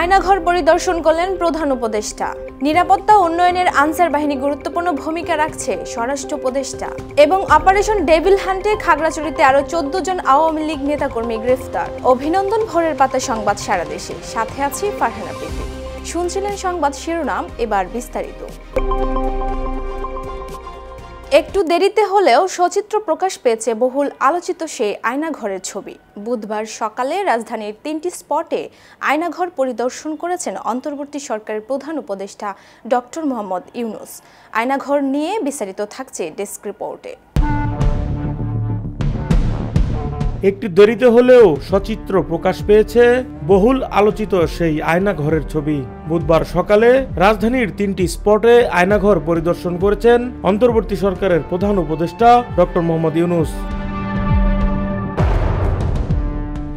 আয়নাঘর পরিদর্শন করলেন প্রধান উপদেষ্টা। নিরাপত্তা উন্নয়নের আনসার বাহিনী গুরুত্বপূর্ণ ভূমিকা রাখছে স্বরাষ্ট্র উপদেষ্টা। এবং অপারেশন ডেভিল হান্টে খাগড়াছড়িতে আরো 14 জন আওয়ামী লীগ নেতাকর্মী গ্রেফতার। অভিনন্দন ভোরের পাতা সংবাদ সারা দেশে। সাথে আছি ফারহানা প্রীতি। শুনছিলেন সংবাদ শিরোনাম, এবার বিস্তারিত। একটু দেরিতে হলেও সচিত্র প্রকাশ পেয়েছে বহুল আলোচিত সেই আয়নাঘরের ছবি। বুধবার সকালে রাজধানীর 3টি স্পটে আয়নাঘর পরিদর্শন করেছেন অন্তর্বর্তী সরকারের প্রধান উপদেষ্টা ডক্টর মোহাম্মদ ইউনূস। আয়নাঘর নিয়ে বিস্তারিত থাকছে ডেস্ক রিপোর্টে। একটু দেরিতে হলেও সচিত্র প্রকাশ পেয়েছে বহুল আলোচিত সেই আয়নাঘরের ছবি। বুধবার সকালে রাজধানীর 3টি স্পটে আয়নাঘর পরিদর্শন করেছেন অন্তর্বর্তী সরকারের প্রধান উপদেষ্টা ডক্টর মোহাম্মদ ইউনূস।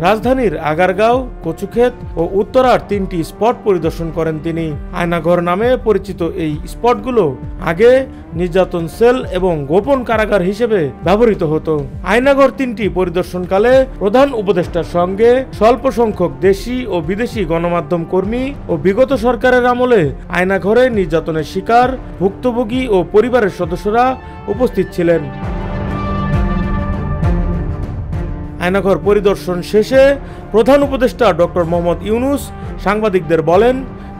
রাজধানীর আগারগাঁও, কচুক্ষেত ও উত্তরার 3টি স্পট পরিদর্শন করেন তিনি। আয়নাঘর নামে পরিচিত এই স্পটগুলো আগে নির্যাতন সেল এবং গোপন কারাগার হিসেবে ব্যবহৃত হতো। আয়নাঘর 3টি পরিদর্শনকালে প্রধান উপদেষ্টার সঙ্গে স্বল্প সংখ্যক দেশি ও বিদেশি গণমাধ্যম কর্মী ও বিগত সরকারের আমলে আয়নাঘরে নির্যাতনের শিকার ভুক্তভোগী ও পরিবারের সদস্যরা উপস্থিত ছিলেন। আয়নাঘর পরিদর্শন শেষে প্রধান উপদেষ্টা ডক্টর মোহাম্মদ ইউনূস সাংবাদিকদের বলেন,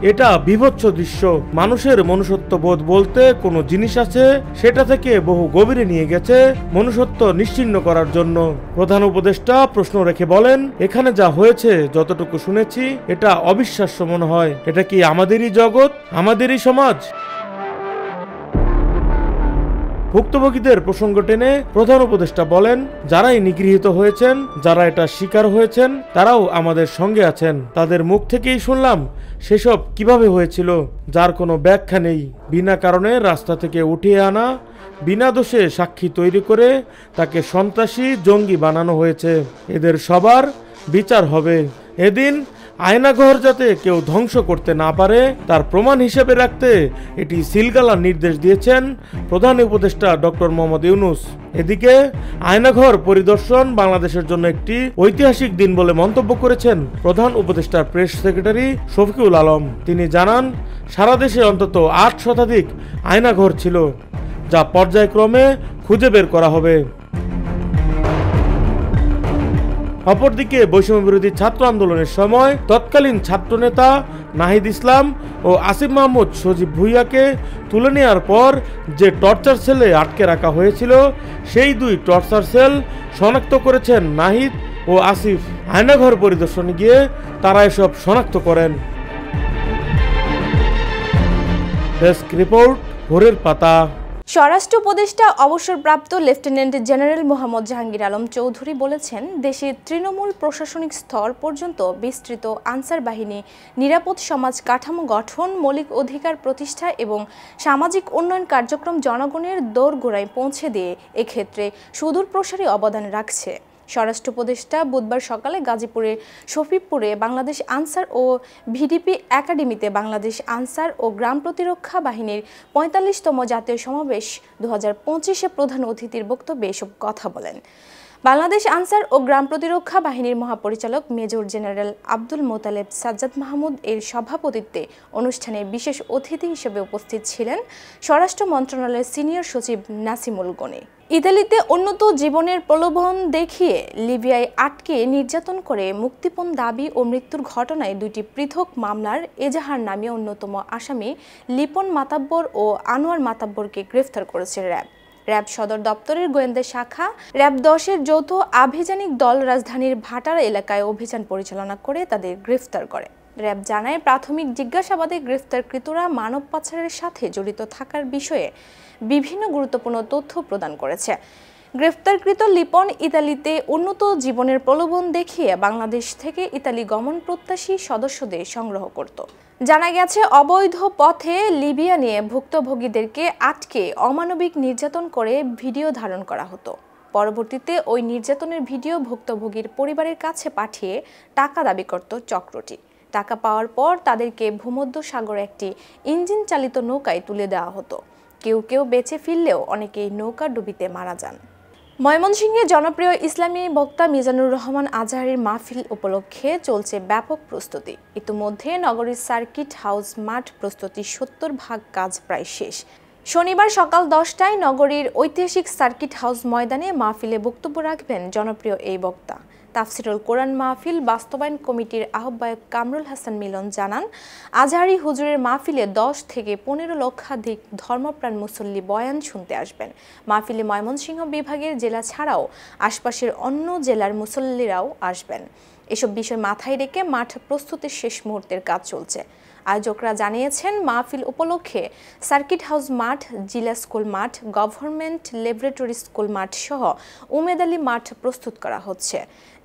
এটা বীভৎস দৃশ্য। মানুষের মনুষ্যত্ববোধ বলতে কোনো জিনিস আছে, সেটা থেকে বহু গভীরে নিয়ে গেছে মনুষ্যত্ব নিশ্চিহ্ন করার জন্য। প্রধান উপদেষ্টা প্রশ্ন রেখে বলেন, এখানে যা হয়েছে যতটুকু শুনেছি এটা অবিশ্বাস্য মনে হয়। এটা কি আমাদেরই জগৎ, আমাদেরই সমাজ? ভুক্তভোগীদের প্রসঙ্গ টেনে প্রধান উপদেষ্টা বলেন, যারাই নিগৃহীত হয়েছেন, যারা এটা শিকার হয়েছেন, তারাও আমাদের সঙ্গে আছেন। তাদের মুখ থেকেই শুনলাম সেসব কিভাবে হয়েছিল, যার কোনো ব্যাখ্যা নেই। বিনা কারণে রাস্তা থেকে উঠিয়ে আনা, বিনা দোষে সাক্ষী তৈরি করে তাকে সন্ত্রাসী, জঙ্গি বানানো হয়েছে। এদের সবার বিচার হবে। এদিন আয়নাঘর যাতে কেউ ধ্বংস করতে না পারে তার প্রমাণ হিসেবে রাখতে এটি সিলগালার নির্দেশ দিয়েছেন প্রধান উপদেষ্টা ডক্টর মোহাম্মদ ইউনূস। এদিকে আয়নাঘর পরিদর্শন বাংলাদেশের জন্য একটি ঐতিহাসিক দিন বলে মন্তব্য করেছেন প্রধান উপদেষ্টার প্রেস সেক্রেটারি শফিকুল আলম। তিনি জানান, সারা দেশে অন্তত 8 শতাধিক আয়নাঘর ছিল, যা পর্যায়ক্রমে খুঁজে বের করা হবে। অপরদিকে বৈষম্য বিরোধী ছাত্র আন্দোলনের সময় তৎকালীন ছাত্রনেতা নাহিদ ইসলাম ও আসিফ মাহমুদ সজীব ভুইয়াকে তুলে নেওয়ার পর যে টর্চার সেলে আটকে রাখা হয়েছিল, সেই 2 টর্চার সেল শনাক্ত করেছেন নাহিদ ও আসিফ। আয়নাঘর পরিদর্শনে গিয়ে তারা এসব শনাক্ত করেন। ডেস্ক রিপোর্ট, ভোরের পাতা। স্বরাষ্ট্র উপদেষ্টা অবসরপ্রাপ্ত লেফটেন্যান্ট জেনারেল মোহাম্মদ জাহাঙ্গীর আলম চৌধুরী বলেছেন, দেশের তৃণমূল প্রশাসনিক স্তর পর্যন্ত বিস্তৃত আনসার বাহিনী নিরাপদ সমাজ কাঠামো গঠন, মৌলিক অধিকার প্রতিষ্ঠা এবং সামাজিক উন্নয়ন কার্যক্রম জনগণের দোরগোড়ায় পৌঁছে দিয়ে এক্ষেত্রে সুদূরপ্রসারী অবদান রাখছে। স্বরাষ্ট্র উপদেষ্টা বুধবার সকালে গাজীপুরের শফিপুরে বাংলাদেশ আনসার ও ভিডিপি একাডেমিতে বাংলাদেশ আনসার ও গ্রাম প্রতিরক্ষা বাহিনীর 45তম জাতীয় সমাবেশ 2025-এ প্রধান অতিথির বক্তব্যে এসব কথা বলেন। বাংলাদেশ আনসার ও গ্রাম প্রতিরক্ষা বাহিনীর মহাপরিচালক মেজর জেনারেল আব্দুল মোতালেব সাজ্জাদ মাহমুদ এর সভাপতিত্বে অনুষ্ঠানে বিশেষ অতিথি হিসেবে উপস্থিত ছিলেন স্বরাষ্ট্র মন্ত্রণালয়ের সিনিয়র সচিব নাসিমুল গনি। ইতালিতে উন্নত জীবনের প্রলোভন দেখিয়ে লিবিয়ায় আটকে নির্যাতন করে মুক্তিপণ দাবি ও মৃত্যুর ঘটনায় 2টি পৃথক মামলার এজাহার নামে অন্যতম আসামি লিপন মাতাব্বর ও আনোয়ার মাতাব্বরকে গ্রেফতার করেছে র্যাব সদর দপ্তরের গোয়েন্দা শাখা র্যাব 10-এর যৌথ আভিযানিক দল রাজধানীর ভাটারা এলাকায় অভিযান পরিচালনা করে তাদের গ্রেফতার করে। র্যাব জানায়, প্রাথমিক জিজ্ঞাসাবাদে গ্রেফতারকৃতরা মানব পাচারের সাথে জড়িত থাকার বিষয়ে বিভিন্ন গুরুত্বপূর্ণ তথ্য প্রদান করেছে। গ্রেফতারকৃত লিপন ইতালিতে উন্নত জীবনের প্রলোভন দেখিয়ে বাংলাদেশ থেকে ইতালি গমন প্রত্যাশী সদস্যদের সংগ্রহ করত। জানা গেছে, অবৈধ পথে লিবিয়া নিয়ে ভুক্তভোগীদেরকে আটকে অমানবিক নির্যাতন করে ভিডিও ধারণ করা হতো। পরবর্তীতে ওই নির্যাতনের ভিডিও ভুক্তভোগীর পরিবারের কাছে পাঠিয়ে টাকা দাবি করত চক্রটি। টাকা পাওয়ার পর তাদেরকে ভূমধ্যসাগরে একটি ইঞ্জিন চালিত নৌকায় তুলে দেওয়া হতো। কেউ কেউ বেঁচে ফিরলেও অনেকেই নৌকা ডুবিতে মারা যান। ময়মনসিংহে জনপ্রিয় ইসলামী বক্তা মিজানুর রহমান আজহারীর মাহফিল উপলক্ষে চলছে ব্যাপক প্রস্তুতি। ইতিমধ্যে নগরীর সার্কিট হাউস মাঠ প্রস্তুতি ৭০% কাজ প্রায় শেষ। শনিবার সকাল 10টায় নগরীর ঐতিহাসিক সার্কিট হাউস ময়দানে মাহফিলে বক্তব্য রাখবেন জনপ্রিয় এই বক্তা। তাফসিরুল কোরআন মাহফিল বাস্তবায়ন কমিটির আহ্বায়ক কামরুল হাসান মিলন জানান, আজহারী হুজুরের মাহফিলে 10 থেকে 15 লক্ষাধিক ধর্মপ্রাণ মুসল্লি বয়ান শুনতে আসবেন। মাহফিলে ময়মনসিংহ বিভাগের জেলা ছাড়াও আশপাশের অন্য জেলার মুসল্লিরাও আসবেন। এসব বিষয় মাথায় রেখে মাঠ প্রস্তুতির শেষ মুহূর্তের কাজ চলছে। আয়োজকরা জানিয়েছেন, মাহফিল উপলক্ষে সার্কিট হাউস মাঠ, জিলা স্কুল মাঠ, গভর্নমেন্ট ল্যাবরেটরি স্কুল মাঠ সহ উমেদ আলী মাঠ প্রস্তুত করা হচ্ছে।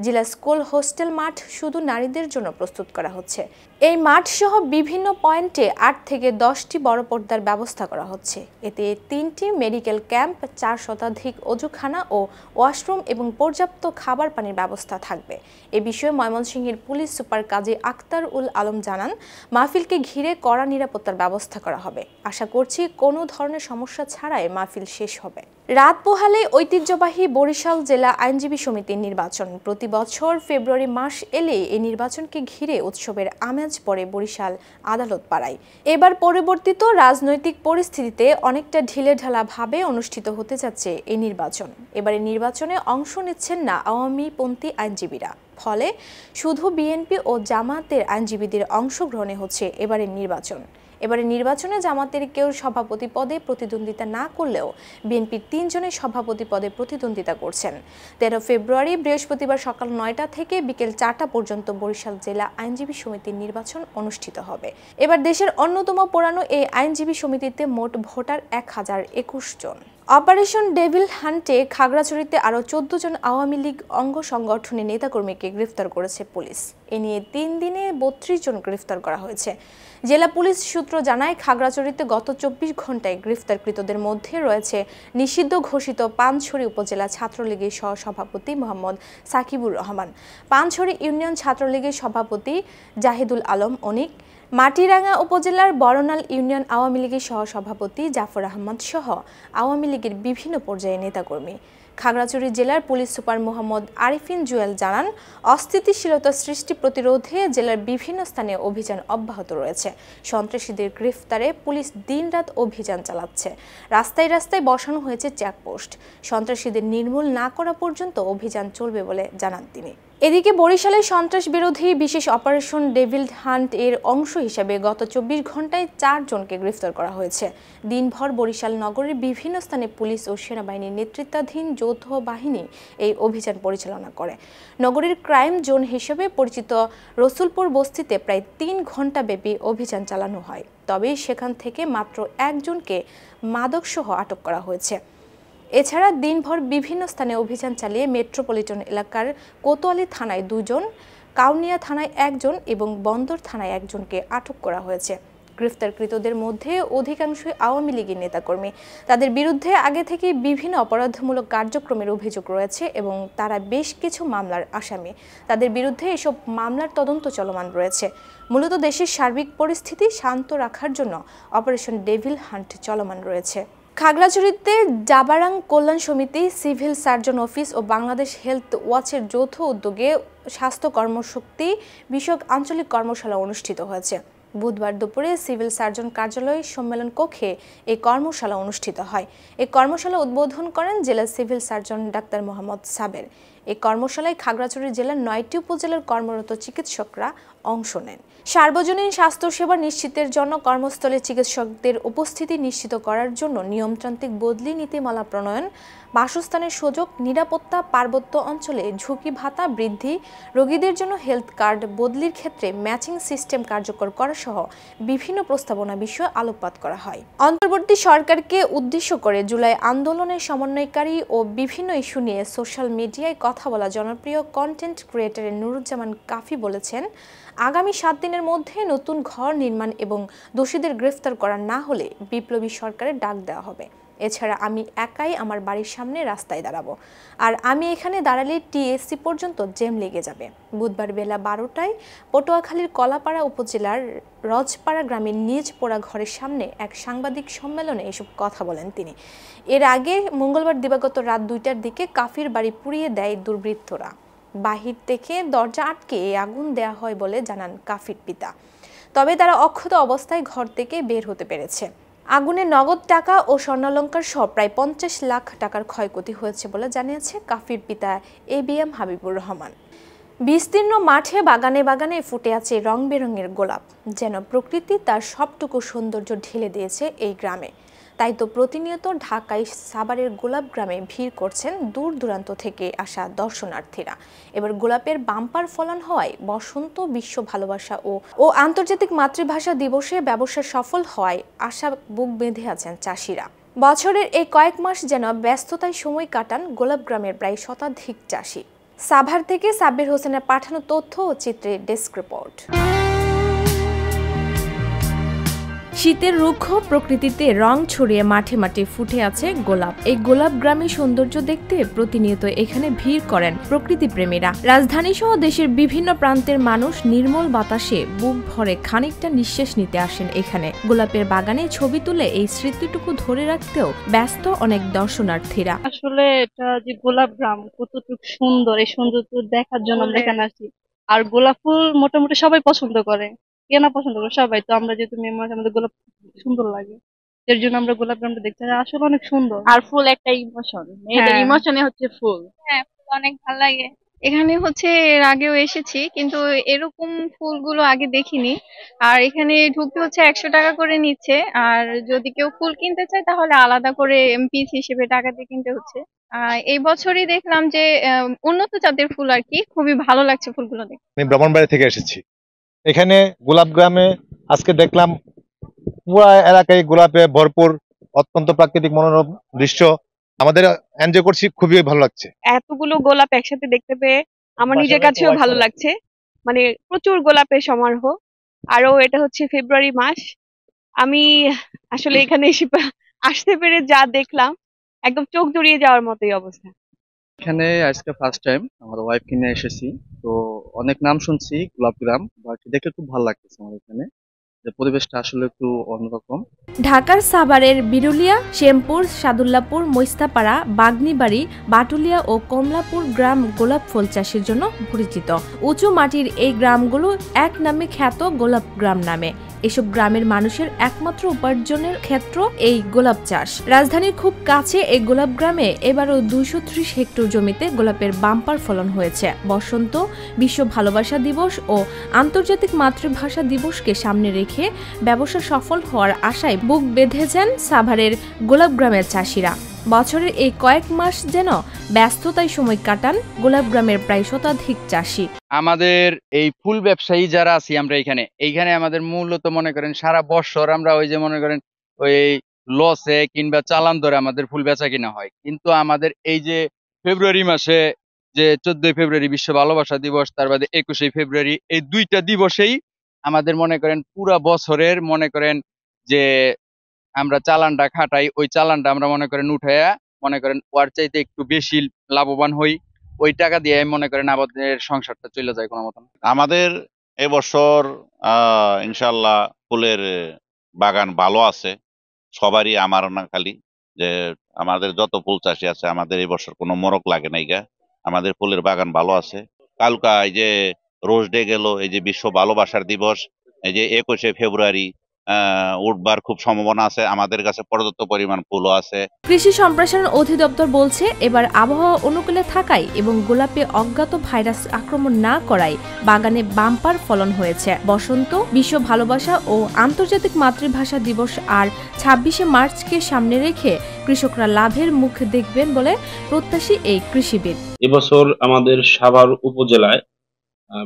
জিলা স্কুল হোস্টেল মাঠ শুধু নারীদের জন্য প্রস্তুত করা হচ্ছে। এই মাঠ সহ বিভিন্ন পয়েন্টে 8 থেকে 10টি বড় পর্দার ব্যবস্থা করা হচ্ছে। এতে 3টি মেডিকেল ক্যাম্প, 4 শতাধিক অজুখানা ও ওয়াশরুম এবং পর্যাপ্ত খাবার পানির ব্যবস্থা থাকবে। এ বিষয়ে ময়মনসিংহের পুলিশ সুপার কাজী আক্তার উল আলম জানান, মাহফিলকে ঘিরে কড়া নিরাপত্তার ব্যবস্থা করা হবে। আশা করছি কোনো ধরনের সমস্যা ছাড়াই মাহফিল শেষ হবে। রাত পোহালে ঐতিহ্যবাহী বরিশাল জেলা আইনজীবী সমিতির নির্বাচন। প্রতি বছর ফেব্রুয়ারি মাস এলে এই নির্বাচনকে ঘিরে উৎসবের আমেজ পড়ে বরিশাল আদালত পাড়ায়। এবার পরিবর্তিত রাজনৈতিক পরিস্থিতিতে অনেকটা ঢিলেঢালা ভাবে অনুষ্ঠিত হতে যাচ্ছে এই নির্বাচন। এবারে নির্বাচনে অংশ নিচ্ছেন না আওয়ামীপন্থী আইনজীবীরা, ফলে শুধু বিএনপি ও জামাতের আইনজীবীদের অংশগ্রহণে হচ্ছে এবারের নির্বাচন। এবারে নির্বাচনে জামাতের কেউ সভাপতি পদে প্রতিদ্বন্দ্বিতা না করলেও বিএনপির 3 জনের সভাপতি পদে প্রতিদ্বন্দ্বিতা করছেন। 13 ফেব্রুয়ারি বৃহস্পতিবার সকাল 9টা থেকে বিকেল 4টা পর্যন্ত বরিশাল জেলা আইনজীবী সমিতির নির্বাচন অনুষ্ঠিত হবে। এবার দেশের অন্যতম পুরানো এই আইনজীবী সমিতিতে মোট ভোটার 1021 জন। অপারেশন ডেভিল হান্টে খাগড়াছড়িতে আরও 14 জন আওয়ামী লীগ অঙ্গ সংগঠনের নেতাকর্মীকে গ্রেফতার করেছে পুলিশ। এ নিয়ে 3 দিনে 32 জন গ্রেফতার করা হয়েছে। জেলা পুলিশ সূত্র জানায়, খাগড়াছড়িতে গত 24 ঘন্টায় গ্রেফতারকৃতদের মধ্যে রয়েছে নিষিদ্ধ ঘোষিত পানছড়ি উপজেলা ছাত্রলীগের সহসভাপতি মোহাম্মদ সাকিবুর রহমান, পানছড়ি ইউনিয়ন ছাত্রলীগের সভাপতি জাহিদুল আলম অনিক, মাটিরাঙ্গা উপজেলার বড়নাল ইউনিয়ন আওয়ামী লীগের সহসভাপতি জাফর আহমদ সহ আওয়ামী লীগের বিভিন্ন পর্যায়ের নেতাকর্মী। খাগড়াছড়ি জেলার পুলিশ সুপার মোহাম্মদ আরিফিন জুয়েল জানান, অস্থিতিশীলতা সৃষ্টি প্রতিরোধে জেলার বিভিন্ন স্থানে অভিযান অব্যাহত রয়েছে। সন্ত্রাসীদের গ্রেফতারে পুলিশ দিনরাত অভিযান চালাচ্ছে। রাস্তায় রাস্তায় বসানো হয়েছে চেকপোস্ট। সন্ত্রাসীদের নির্মূল না করা পর্যন্ত অভিযান চলবে বলে জানান তিনি। এদিকে বরিশালের সন্ত্রাস বিরোধী বিশেষ অপারেশন ডেভিল হান্ট এর অংশ হিসেবে গত 24 ঘন্টায় 4 জনকে গ্রেফতার করা হয়েছে। দিনভর বরিশাল নগরের বিভিন্ন স্থানে পুলিশ ও সেনাবাহিনীর নেতৃত্বাধীন যৌথ বাহিনী এই অভিযান পরিচালনা করে। নগরীর ক্রাইম জোন হিসেবে পরিচিত রসুলপুর বস্তিতে প্রায় 3 ঘন্টা ব্যাপী অভিযান চালানো হয়। তবে সেখান থেকে মাত্র 1 জনকে মাদকসহ আটক করা হয়েছে। এছাড়া দিনভর বিভিন্ন স্থানে অভিযান চালিয়ে মেট্রোপলিটন এলাকার কোতোয়ালি থানায় 2 জন, কাউনিয়া থানায় 1 জন এবং বন্দর থানায় 1 জনকে আটক করা হয়েছে। গ্রেফতারকৃতদের মধ্যে অধিকাংশই আওয়ামী লীগের নেতাকর্মী। তাদের বিরুদ্ধে আগে থেকে বিভিন্ন অপরাধমূলক কার্যক্রমের অভিযোগ রয়েছে এবং তারা বেশ কিছু মামলার আসামি। তাদের বিরুদ্ধে এসব মামলার তদন্ত চলমান রয়েছে। মূলত দেশের সার্বিক পরিস্থিতি শান্ত রাখার জন্য অপারেশন ডেভিল হান্ট চলমান রয়েছে। খাগড়াছড়িতে জাবারাং কল্যাণ সমিতি, সিভিল সার্জন অফিস ও বাংলাদেশ হেলথ ওয়াচের যৌথ উদ্যোগে স্বাস্থ্য কর্মশক্তি বিষয়ক আঞ্চলিক কর্মশালা অনুষ্ঠিত হয়েছে। বুধবার দুপুরে সিভিল সার্জন কার্যালয় সম্মেলন কক্ষে এই কর্মশালা অনুষ্ঠিত হয়। এই কর্মশালা উদ্বোধন করেন জেলা সিভিল সার্জন ডাক্তার মোহাম্মদ সাবের। এই কর্মশালায় খাগড়াছড়ি জেলার 9টি উপজেলার কর্মরত চিকিৎসকরা অংশ নেন। সার্বজনীন স্বাস্থ্যসেবা নিশ্চিতের জন্য কর্মস্থলে চিকিৎসকদের উপস্থিতি নিশ্চিত করার জন্য নিয়মতান্ত্রিক বদলি নীতিমালা প্রণয়ন, বাসস্থানের সুযোগ, নিরাপত্তা, পার্বত্য অঞ্চলে ঝুঁকি ভাতা বৃদ্ধি, রোগীদের জন্য হেলথ কার্ড বদলির ক্ষেত্রে ম্যাচিং সিস্টেম কার্যকর করা সহ বিভিন্ন প্রস্তাবনা বিষয়ে আলোকপাত করা হয়। অন্তর্বর্তী সরকারকে উদ্দেশ্য করে জুলাই আন্দোলনের সমন্বয়কারী ও বিভিন্ন ইস্যু নিয়ে সোশ্যাল মিডিয়ায় কথা বলা জনপ্রিয় কন্টেন্ট ক্রিয়েটর নুরুজ্জামান কাফি বলেছেন, আগামী 7 দিনের মধ্যে নতুন ঘর নির্মাণ এবং দোষীদের গ্রেফতার করা না হলে বিপ্লবী সরকারের ডাক দেওয়া হবে। এছাড়া আমি একাই আমার বাড়ির সামনে রাস্তায় দাঁড়াবো, আর আমি এখানে দাঁড়ালে টিএসসি পর্যন্ত জ্যাম লেগে যাবে। বুধবার বেলা 12টায় পটুয়াখালীর কলাপাড়া উপজেলার রজপাড়া গ্রামের নিজ পোড়া ঘরের সামনে এক সাংবাদিক সম্মেলনে এসব কথা বলেন তিনি। এর আগে মঙ্গলবার দিবাগত রাত 2টার দিকে কাফির বাড়ি পুড়িয়ে দেয় দুর্বৃত্তরা। বাহির থেকে দরজা আটকে আগুন দেয়া হয় বলে জানান কাফির পিতা। তবে তারা অক্ষত অবস্থায় ঘর থেকে বের হতে পেরেছে। আগুনে নগদ টাকা ও স্বর্ণালংকার সহ প্রায় 50 লাখ টাকার ক্ষয়ক্ষতি হয়েছে বলে জানিয়েছে কাফির পিতা এবিএম হাবিবুর রহমান। বিস্তীর্ণ মাঠে বাগানে বাগানে ফুটে আছে রং বেরঙের গোলাপ, যেন প্রকৃতি তার সবটুকু সৌন্দর্য ঢেলে দিয়েছে এই গ্রামে। তাই তো প্রতিনিয়ত ঢাকায় সাভারের গোলাপ গ্রামে ভিড় করছেন দূর দূরান্ত থেকে আসা দর্শনার্থীরা। এবার গোলাপের বাম্পার ফলন হওয়ায় বসন্ত বিশ্ব ভালোবাসা ও আন্তর্জাতিক মাতৃভাষা দিবসে ব্যবসা সফল হওয়ায় আশা বুক বেঁধে আছেন চাষিরা। বছরের এই কয়েক মাস যেন ব্যস্ততায় সময় কাটান গোলাপ গ্রামের প্রায় শতাধিক চাষি। সাভার থেকে সাব্বির হোসেনের পাঠানো তথ্য ও চিত্রে ডেস্ক রিপোর্ট। শীতের রুক্ষ প্রকৃতিতে রং ছড়িয়ে মাঠে মাঠে ফুটে আছে গোলাপ। এই গোলাপ গ্রামের সৌন্দর্য দেখতে প্রতিনিয়ত এখানে ভিড় করেন প্রকৃতি প্রেমীরা। রাজধানী সহ দেশের বিভিন্ন প্রান্তের মানুষ নির্মল বাতাসে বুক ভরে খানিকটা নিঃশ্বাস নিতে আসেন এখানে। গোলাপের বাগানে ছবি তুলে এই স্মৃতিটুকু ধরে রাখতেও ব্যস্ত অনেক দর্শনার্থীরা। আসলে এটা যে গোলাপ গ্রাম কতটুকু সুন্দর, এই সৌন্দর্য দেখার জন্য আমরা এখানে আসি। আর গোলাপ ফুল মোটামুটি সবাই পছন্দ করে, কেনা পছন্দ করে সবাই। তো আমরা যেহেতু মেয়ে মানুষ, আমাদের গোলাপ সুন্দর লাগে, এর জন্য আমরা গোলাপ গ্রামটা দেখতে যাই। আসলে অনেক সুন্দর। আর ফুল একটা ইমোশন, মেয়েদের ইমোশনে হচ্ছে ফুল। হ্যাঁ, ফুল অনেক ভালো লাগে। এখানে হচ্ছে এর আগেও এসেছি, কিন্তু এরকম ফুলগুলো আগে দেখিনি। আর এখানে ঢুকতে হচ্ছে 100 টাকা করে নিচ্ছে, আর যদি কেউ ফুল কিনতে চায় তাহলে আলাদা করে পিস হিসেবে টাকা দিয়ে কিনতে হচ্ছে। এই বছরই দেখলাম যে উন্নত জাতের ফুল আর কি, খুবই ভালো লাগছে ফুলগুলো দেখে। আমি ব্রাহ্মণবাড়ি থেকে এসেছি। এখানে গোলাপ গ্রামে আজকে দেখলাম পুরা এলাকায় গোলাপে ভরপুর, অত্যন্ত প্রাকৃতিক মনোরম দৃশ্য। আমাদের এনজয় করছি, খুবই ভালো লাগছে। এতগুলো গোলাপ একসাথে দেখতে পেয়ে আমার নিজের কাছেও ভালো লাগছে। মানে প্রচুর গোলাপের সমারোহ। আরো এটা হচ্ছে ফেব্রুয়ারি মাস। আমি আসলে এখানে এসে আসতে পেরে যা দেখলাম, একদম চোখ জুড়িয়ে যাওয়ার মতোই অবস্থা। এখানে আজকে ফার্স্ট টাইম আমার ওয়াইফ কিনে এসেছি। তো অনেক নাম শুনছি গোলাপ গ্রাম, বাট দেখে খুব ভালো লাগতেছে আমার এখানে, যে পরিবেশটা আসলে একটু অন্যরকম। ঢাকার সাভারের বিরুলিয়া, শ্যামপুর, সাদুল্লাপুর, মৈস্তাপাড়া, বাগনিবাড়ি, বাটুলিয়া ও কমলাপুর গ্রাম গোলাপ ফুল চাষের জন্য পরিচিত। উঁচু মাটির এই গ্রামগুলো এক নামে খ্যাত গোলাপ গ্রাম নামে। এসব গ্রামের মানুষের একমাত্র উপার্জনের ক্ষেত্র এই গোলাপ চাষ। রাজধানীর খুব কাছে এই গোলাপ গ্রামে এবারও 230 হেক্টর জমিতে গোলাপের বাম্পার ফলন হয়েছে। বসন্ত, বিশ্ব ভালোবাসা দিবস ও আন্তর্জাতিক মাতৃভাষা দিবসকে সামনে রেখে ব্যবসা সফল হওয়ার আশায় বুক বেঁধেছেন সাভারের গোলাপ গ্রামের চাষিরা। বছরের এই কয়েক মাস যেন ব্যস্ততায় সময় কাটান গোলাপ গ্রামের প্রায় শতাধিক চাষি। আমাদের এই ফুল ব্যবসায়ী যারা আছি আমরা এইখানে আমাদের মূলত মনে করেন সারা বছর আমরা ওই যে মনে করেন ওই লসে কিংবা চালান ধরে আমাদের ফুল বেচা কিনা হয়। কিন্তু আমাদের এই যে ফেব্রুয়ারি মাসে যে 14ই ফেব্রুয়ারি বিশ্ব ভালোবাসা দিবস, তার বাদে 21শে ফেব্রুয়ারি, এই দুইটা দিবসেই আমাদের মনে করেন পুরা বছরের মনে করেন যে আমরা চালানটা খাটাই, ওই চালানটা আমরা মনে করেন উঠাইয়া মনে করেন ওর চাইতে একটু বেশি লাভবান হই। ওই টাকা দিয়ে মনে করেন আমাদের সংসারটা চলে যায় কোনো মতন। আমাদের এবছর ইনশাল্লাহ ফুলের বাগান ভালো আছে সবারই, আমার না খালি, যে আমাদের যত ফুল চাষি আছে আমাদের এবছর কোনো মরক লাগে নাই গা। আমাদের ফুলের বাগান ভালো আছে। কালকা এই যে রোজ ডে গেল, এই যে বিশ্ব ভালোবাসার দিবস, এই যে 21শে ফেব্রুয়ারি উঠবার খুব সম্ভাবনা আছে। আমাদের কাছে পর্যাপ্ত পরিমাণ ফুলও আছে। কৃষি সম্প্রসারণ অধিদপ্তর বলছে এবার আবহাওয়া অনুকূলে থাকায় এবং গোলাপে অজ্ঞাত ভাইরাস আক্রমণ না করায় বাগানে বাম্পার ফলন হয়েছে। বসন্ত, বিশ্ব ভালোবাসা ও আন্তর্জাতিক মাতৃভাষা দিবস আর 26শে মার্চকে সামনে রেখে কৃষকরা লাভের মুখ দেখবেন বলে প্রত্যাশী এই কৃষিবিদ। এবছর আমাদের সাভার উপজেলায়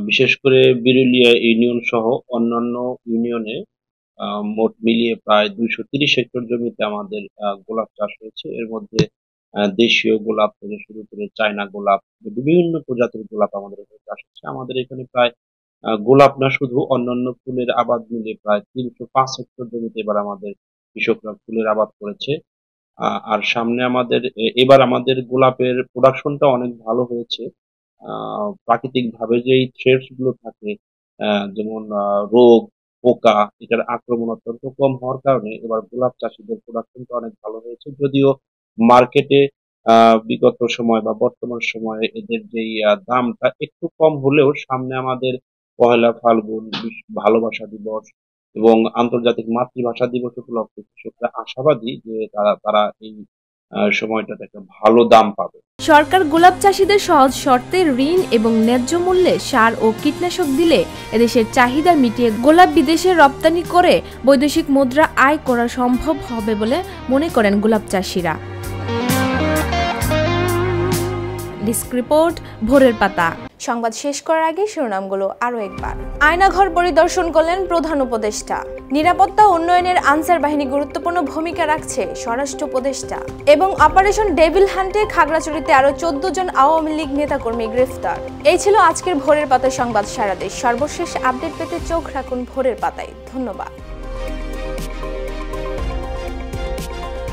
বিশেষ করে বিরুলিয়া ইউনিয়ন সহ অন্যান্য ইউনিয়নে মোট মিলিয়ে প্রায় 230 হেক্টর জমিতে আমাদের গোলাপ চাষ হয়েছে। এর মধ্যে দেশীয় গোলাপ থেকে শুরু করে চায়না গোলাপ, বিভিন্ন প্রজাতির গোলাপ আমাদের এখানে চাষ হচ্ছে। আমাদের এখানে প্রায় গোলাপ না শুধু অন্যান্য ফুলের আবাদ মিলে প্রায় 305 হেক্টর জমিতে এবার আমাদের কৃষকরা ফুলের আবাদ করেছে। আর সামনে আমাদের এবার আমাদের গোলাপের প্রোডাকশনটা অনেক ভালো হয়েছে। প্রাকৃতিক ভাবে যে এই থ্রেটস গুলো থাকে, যেমন রোগ, পোকা, এটার আক্রমণ অত্যন্ত কম হওয়ার কারণে এবার গোলাপ চাষীদের প্রোডাকশনটা অনেক ভালো হয়েছে। যদিও মার্কেটে বিগত সময় বা বর্তমান সময়ে এদের যেই দামটা একটু কম হলেও সামনে আমাদের পহেলা ফাল্গুন, ভালোবাসা দিবস এবং আন্তর্জাতিক মাতৃভাষা দিবস উপলক্ষে কৃষকরা আশাবাদী যে তারা এই সময়টাতে একটা ভালো দাম পাবে। সরকার গোলাপ চাষীদের সহজ শর্তে ঋণ এবং ন্যায্য মূল্যে সার ও কীটনাশক দিলে এদেশের চাহিদা মিটিয়ে গোলাপ বিদেশে রপ্তানি করে বৈদেশিক মুদ্রা আয় করা সম্ভব হবে বলে মনে করেন গোলাপ চাষীরা। ডেস্ক রিপোর্ট, ভোরের পাতা। সংবাদ শেষ করার আগে শিরোনামগুলো আরো একবার। আয়নাঘর পরিদর্শন করলেন প্রধান উপদেষ্টা। নিরাপত্তা উন্নয়নের আনসার বাহিনী গুরুত্বপূর্ণ ভূমিকা রাখছে, স্বরাষ্ট্র উপদেষ্টা। এবং অপারেশন ডেভিল হান্টে খাগড়াছড়িতে আরো 14 জন আওয়ামী লীগ নেতাকর্মী গ্রেফতার। এই ছিল আজকের ভোরের পাতায় সংবাদ সারা দেশ। সর্বশেষ আপডেট পেতে চোখ রাখুন ভোরের পাতায়। ধন্যবাদ।